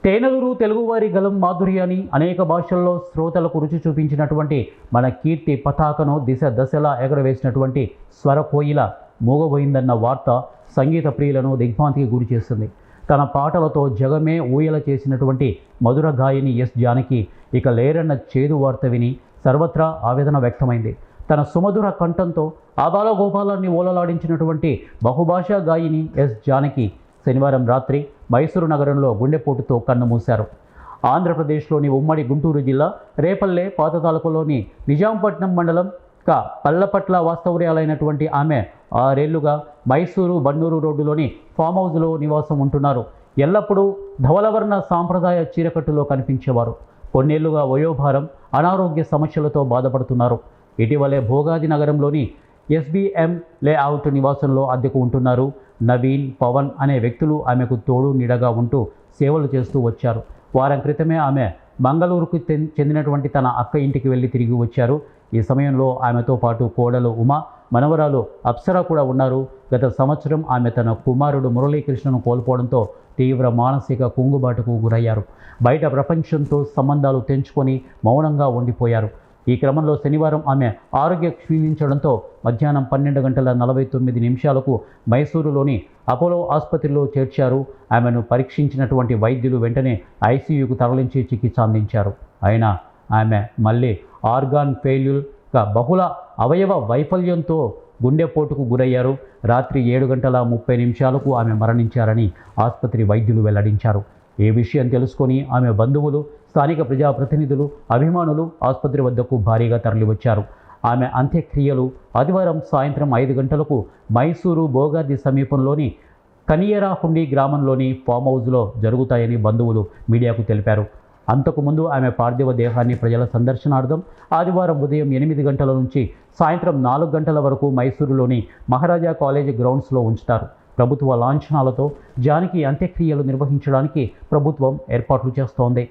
తేనెలూరు తెలుగువారి గలం మాధుర్యాన్ని అనేక భాషల్లో శ్రోతలకు రుచి చూపించినటువంటి మన కీర్తి పతాకను దిశ దశలా ఎగరవేసినటువంటి స్వరకోయిల మూగబోయిందన్న వార్త సంగీత ప్రియులను దిగ్భ్రాంతికి గురి చేస్తుంది. తన పాటలతో జగమే ఊయల చేసినటువంటి మధుర గాయని ఎస్ జానకి ఇక లేరన్న చేదు వార్త విని సర్వత్రా ఆవేదన వ్యక్తమైంది. తన సుమధుర కంఠంతో ఆబాలగోపాలాన్ని ఓలలాడించినటువంటి బహుభాషా గాయని ఎస్ జానకి శనివారం రాత్రి మైసూరు నగరంలో గుండెపోటుతో కన్నుమూశారు. ఆంధ్రప్రదేశ్లోని ఉమ్మడి గుంటూరు జిల్లా రేపల్లె పాత తాలూకాలోని నిజాంపట్నం మండలం పల్లపట్ల వాస్తవ్యాలైనటువంటి ఆమె 6 ఏళ్లుగా మైసూరు బన్నూరు రోడ్డులోని ఫామ్ హౌస్లో నివాసం ఉంటున్నారు. ఎల్లప్పుడూ ధవలవర్ణ సాంప్రదాయ చీరకట్టులో కనిపించేవారు. కొన్నేళ్లుగా వయోభారం, అనారోగ్య సమస్యలతో బాధపడుతున్నారు. ఇటీవలే భోగాది నగరంలోని ఎస్బిఎం లేఅవుట్ నివాసంలో అద్దెకు ఉంటున్నారు. నవీన్, పవన్ అనే వ్యక్తులు ఆమెకు తోడు నీడగా ఉంటూ సేవలు చేస్తూ వచ్చారు. వారం క్రితమే ఆమె మంగళూరుకు చెందినటువంటి తన అక్క ఇంటికి వెళ్ళి తిరిగి వచ్చారు. ఈ సమయంలో ఆమెతో పాటు కోడలు ఉమ, మనవరాలు అప్సరా కూడా ఉన్నారు. గత సంవత్సరం ఆమె తన కుమారుడు మురళీకృష్ణను కోల్పోవడంతో తీవ్ర మానసిక కుంగుబాటుకు గురయ్యారు. బయట ప్రపంచంతో సంబంధాలు తెంచుకొని మౌనంగా ఉండిపోయారు. ఈ క్రమంలో శనివారం ఆమె ఆరోగ్యం క్షీణించడంతో మధ్యాహ్నం 12:49 మైసూరులోని అపోలో ఆసుపత్రిలో చేర్చారు. ఆమెను పరీక్షించినటువంటి వైద్యులు వెంటనే ఐసీయూకు తరలించి చికిత్స అందించారు. అయినా ఆమె మళ్ళీ ఆర్గాన్ ఫెయిల్యూర్గా బహుళ అవయవ వైఫల్యంతో గుండెపోటుకు గురయ్యారు. రాత్రి 7:30 ఆమె మరణించారని ఆసుపత్రి వైద్యులు వెల్లడించారు. ఈ విషయం తెలుసుకొని ఆమె బంధువులు, స్థానిక ప్రజాప్రతినిధులు, అభిమానులు ఆసుపత్రి వద్దకు భారీగా తరలివచ్చారు. ఆమె అంత్యక్రియలు ఆదివారం సాయంత్రం 5 గంటలకు మైసూరు బోగాది సమీపంలోని కనియరాహుండి గ్రామంలోని ఫామ్ హౌస్లో జరుగుతాయని బంధువులు మీడియాకు తెలిపారు. అంతకుముందు ఆమె పార్థివ దేహాన్ని ప్రజల సందర్శనార్థం ఆదివారం ఉదయం 8 గంటల నుంచి సాయంత్రం 4 గంటల వరకు మైసూరులోని మహారాజా కాలేజీ గ్రౌండ్స్లో ఉంచుతారు. ప్రభుత్వ లాంఛనాలతో జానకి అంత్యక్రియలు నిర్వహించడానికి ప్రభుత్వం ఏర్పాట్లు చేస్తోంది.